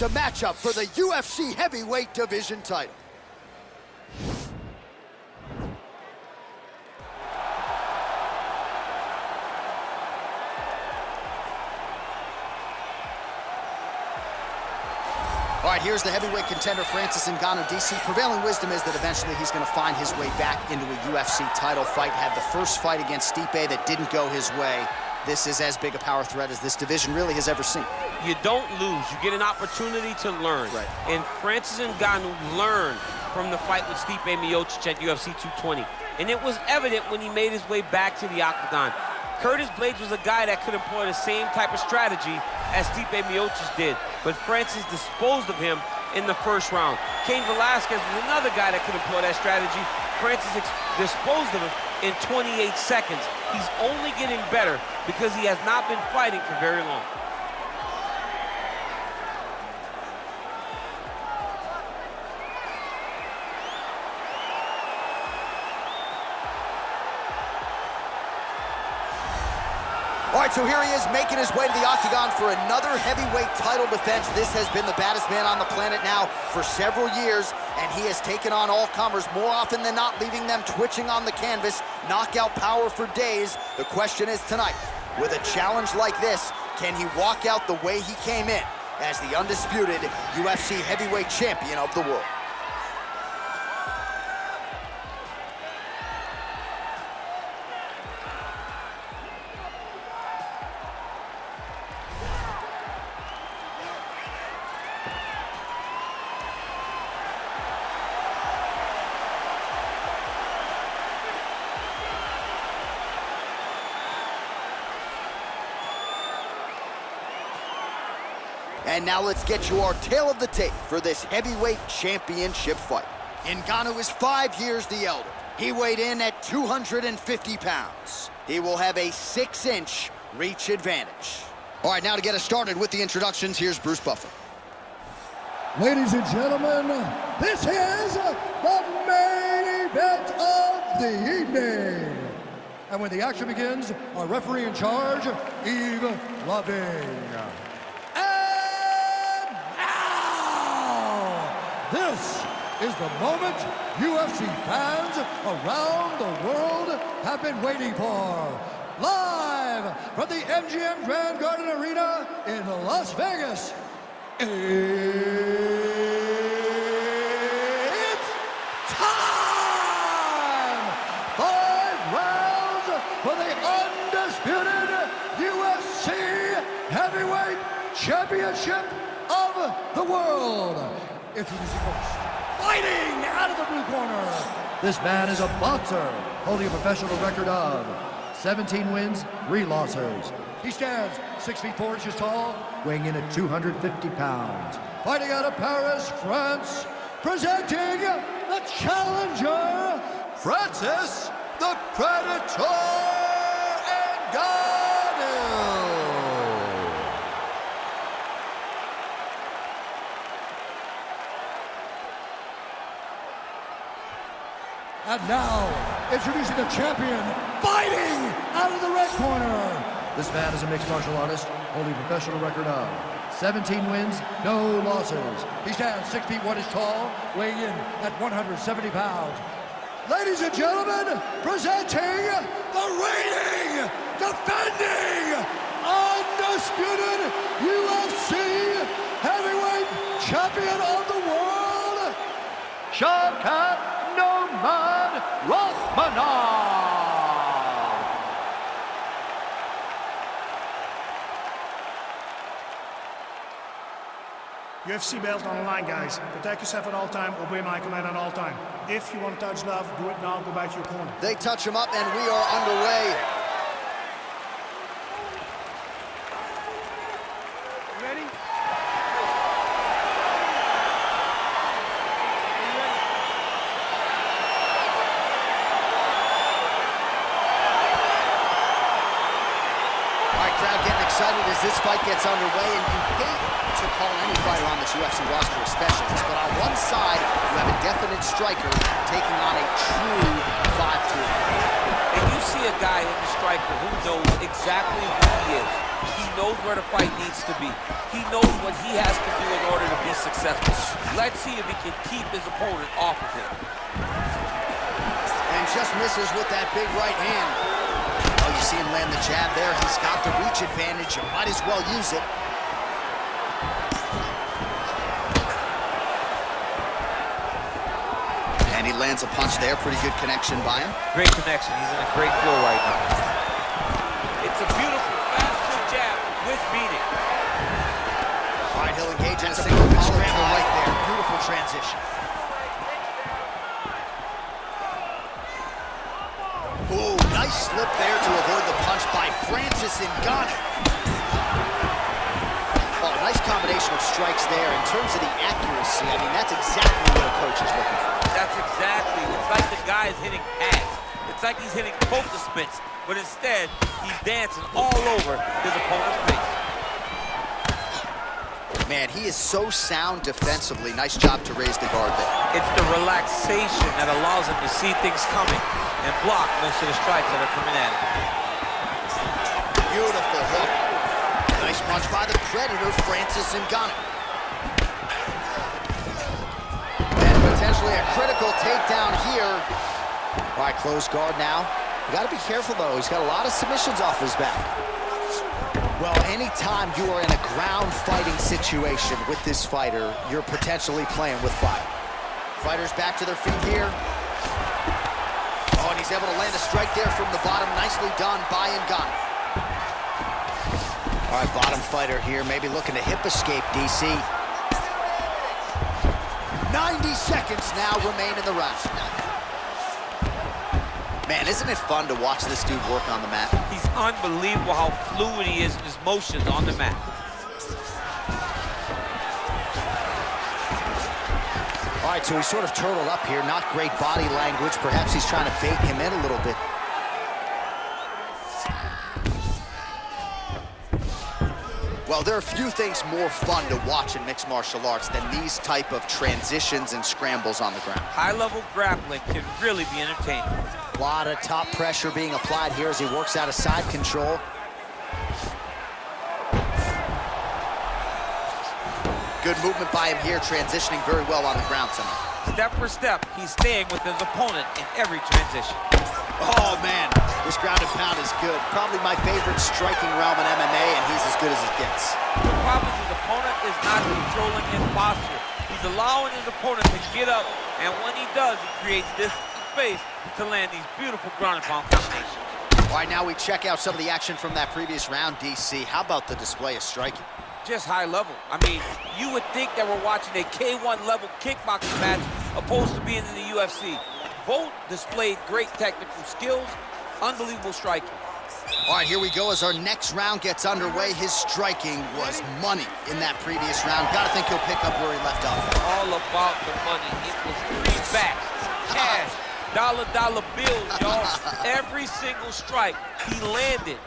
next, a matchup for the UFC heavyweight division title. All right, here's the heavyweight contender, Francis Ngannou, DC. Prevailing wisdom is that eventually he's going to find his way back into a UFC title fight. Had the first fight against Stipe that didn't go his way. This is as big a power threat as this division really has ever seen. You don't lose. You get an opportunity to learn. Right. And Francis Ngannou learned from the fight with Stipe Miocic at UFC 220. And it was evident when he made his way back to the octagon. Curtis Blaydes was a guy that could employ the same type of strategy as Stipe Miocic did, but Francis disposed of him in the first round. Cain Velasquez was another guy that could employ that strategy. Francis disposed of him in 28 seconds. He's only getting better because he has not been fighting for very long. All right, so here he is making his way to the octagon for another heavyweight title defense. This has been the baddest man on the planet now for several years, and he has taken on all comers more often than not, leaving them twitching on the canvas. Knockout power for days. The question is tonight, with a challenge like this, can he walk out the way he came in as the undisputed UFC heavyweight champion of the world? And now let's get you our tale of the tape for this heavyweight championship fight. Ngannou is 5 years the elder. He weighed in at 250 pounds. He will have a 6-inch reach advantage. All right, now to get us started with the introductions, here's Bruce Buffer. Ladies and gentlemen, this is the main event of the evening. And when the action begins, our referee in charge, Yves Loving. This is the moment UFC fans around the world have been waiting for. Live from the MGM Grand Garden Arena in Las Vegas, it's time! 5 rounds for the undisputed UFC Heavyweight Championship of the world. Introducing first, fighting out of the blue corner. This man is a boxer, holding a professional record of 17 wins, 3 losses. He stands 6 feet 4 inches tall, weighing in at 250 pounds. Fighting out of Paris, France, presenting the challenger, Francis the Predator Ngannou. And now, introducing the champion, fighting out of the red corner. This man is a mixed martial artist, holding a professional record of 17 wins, no losses. He stands 6 feet 1 inch tall, weighing in at 170 pounds. Ladies and gentlemen, presenting the reigning, defending, undisputed UFC heavyweight champion of the world, Shavkat Rakhmonov. UFC belt on the line, guys. Protect yourself at all time, obey my command at all time. If you want to touch love, do it now, go back to your corner. They touch him up and we are underway. Ready? Crowd getting excited as this fight gets underway, and you hate to call any fighter on this UFC roster a specialist, but on one side, you have a definite striker taking on a true 5'2". And you see a guy in the striker who knows exactly who he is. He knows where the fight needs to be. He knows what he has to do in order to be successful. Let's see if he can keep his opponent off of him. And just misses with that big right hand. Oh, you see him land the jab there. He's got the reach advantage. You might as well use it. And he lands a punch there. Pretty good connection by him. Great connection. He's in a great flow right now. It's a beautiful, fast jab with beating. All right, he'll engage in a single scramble right there. Beautiful transition. Ooh, nice slip there to avoid the punch by Francis Ngannou. Oh, nice combination of strikes there. In terms of the accuracy, I mean, that's exactly what a coach is looking for. That's exactly. It's like the guy is hitting pads. It's like he's hitting poker spits, but instead, he's dancing all over his opponent's face. Man, he is so sound defensively. Nice job to raise the guard there. It's the relaxation that allows him to see things coming and block most of the strikes that are coming at him. Beautiful hook. Nice punch by the Predator, Francis Ngannou. And potentially a critical takedown here. All right, close guard now. You got to be careful, though. He's got a lot of submissions off his back. Well, anytime you are in a ground fighting situation with this fighter, you're potentially playing with fire. Fighters back to their feet here. Oh, and he's able to land a strike there from the bottom. Nicely done by Ngannou. All right, bottom fighter here, maybe looking to hip escape, DC. 90 seconds now remain in the round. Man, isn't it fun to watch this dude work on the mat? He's unbelievable how fluid he is in his motions on the mat. All right, so he's sort of turtled up here. Not great body language. Perhaps he's trying to bait him in a little bit. Well, there are few things more fun to watch in mixed martial arts than these type of transitions and scrambles on the ground. High-level grappling can really be entertaining. A lot of top pressure being applied here as he works out of side control. Good movement by him here, transitioning very well on the ground tonight. Step for step, he's staying with his opponent in every transition. Oh, man, this ground and pound is good. Probably my favorite striking realm in MMA, and he's as good as it gets. The problem is his opponent is not controlling his posture. He's allowing his opponent to get up, and when he does, he creates this space to land these beautiful ground and pound combinations. All right, now we check out some of the action from that previous round, DC. How about the display of striking? Just high level. I mean, you would think that we're watching a K1 level kickboxing match opposed to being in the UFC. Both displayed great technical skills, unbelievable striking. All right, here we go as our next round gets underway. His striking was money in that previous round. Gotta think he'll pick up where he left off. All about the money. It was greenbacks, cash, dollar bills, y'all. Every single strike he landed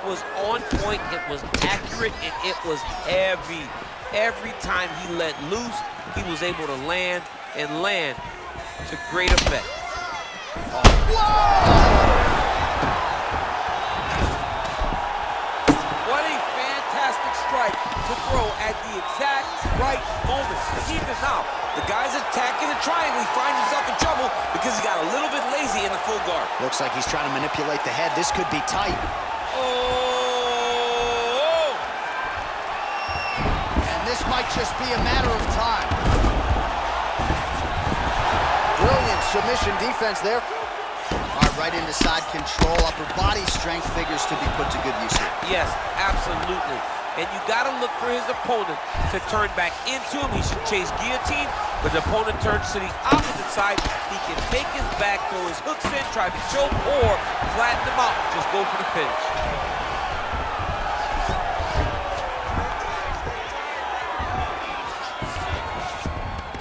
was on point, it was accurate, and it was heavy. Every time he let loose, he was able to land and land to great effect. Oh. What a fantastic strike to throw at the exact right moment. Keep this out. The guy's attacking the triangle. He finds himself in trouble because he got a little bit lazy in the full guard. Looks like he's trying to manipulate the head. This could be tight. Oh! And this might just be a matter of time. Brilliant submission defense there. All right, right into side control. Upper body strength figures to be put to good use here. Yes, absolutely. And you got to look for his opponent to turn back into him. He should chase guillotine, but the opponent turns to the opposite side. He can take his back, throw his hooks in, try to choke, or flatten him out. Just go for the finish.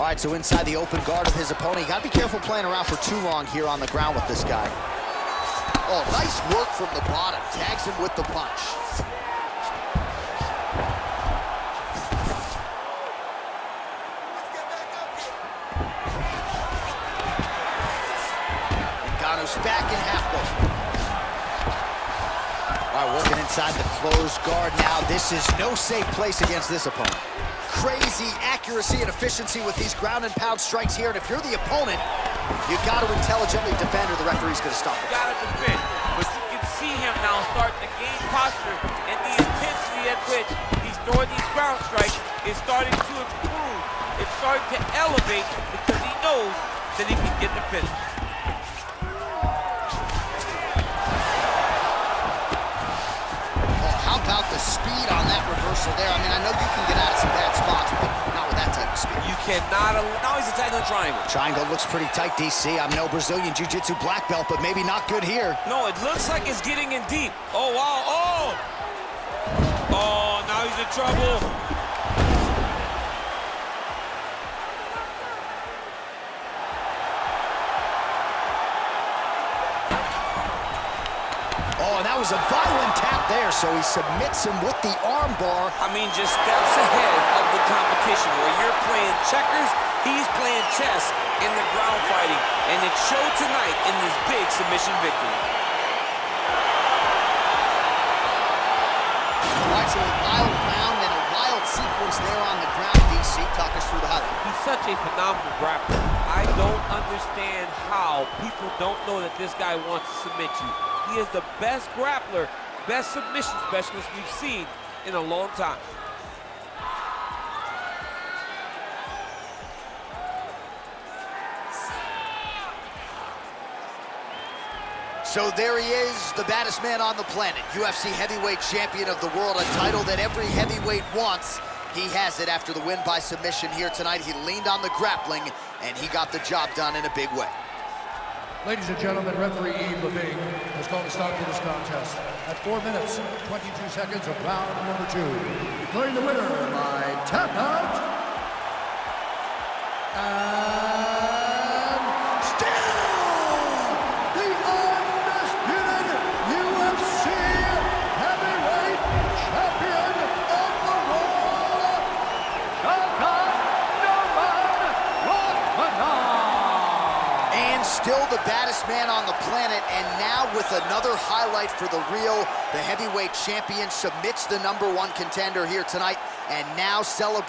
All right, so inside the open guard of his opponent. You got to be careful playing around for too long here on the ground with this guy. Oh, nice work from the bottom. Tags him with the punch. Ngannou's back in half guard. All right, working inside the closed guard now. This is no safe place against this opponent. Crazy accuracy and efficiency with these ground and pound strikes here. And if you're the opponent, you got to intelligently defend or the referee's going to stop it. You got to defend. But you can see him now starting to gain posture, and the intensity at which he's throwing these ground strikes is starting to improve. It's starting to elevate because he knows that he can get the finish. How about the speed on that reversal there? I mean, I know you can get out of some bad spots, but not with that type of speed. You cannot. Now he's attacking the triangle. Triangle looks pretty tight, DC. I'm no Brazilian Jiu-Jitsu black belt, but maybe not good here. No, it looks like it's getting in deep. Oh, wow. Oh! Oh, now he's in trouble. Oh, and that was a violent tap there, so he submits him with the arm bar. I mean, just steps ahead of the competition. Where you're playing checkers, he's playing chess in the ground fighting. And it showed tonight in this big submission victory. All right, so a wild round and a wild sequence there on the ground, DC. Talk us through the highlight. He's such a phenomenal grappler. I don't understand how people don't know that this guy wants to submit you. He is the best grappler, best submission specialist we've seen in a long time. So there he is, the baddest man on the planet, UFC heavyweight champion of the world, a title that every heavyweight wants. He has it after the win by submission here tonight. He leaned on the grappling, and he got the job done in a big way. Ladies and gentlemen, referee Yves Levine has called a stop to this contest at 4 minutes, 22 seconds of round number 2. Declaring the winner by tap out. And still the undisputed UFC heavyweight champion of the world, Shavkat Rakhmonov. And still the baddest man on the planet, and now with another highlight for the real. The heavyweight champion submits the #1 contender here tonight, and now celebrates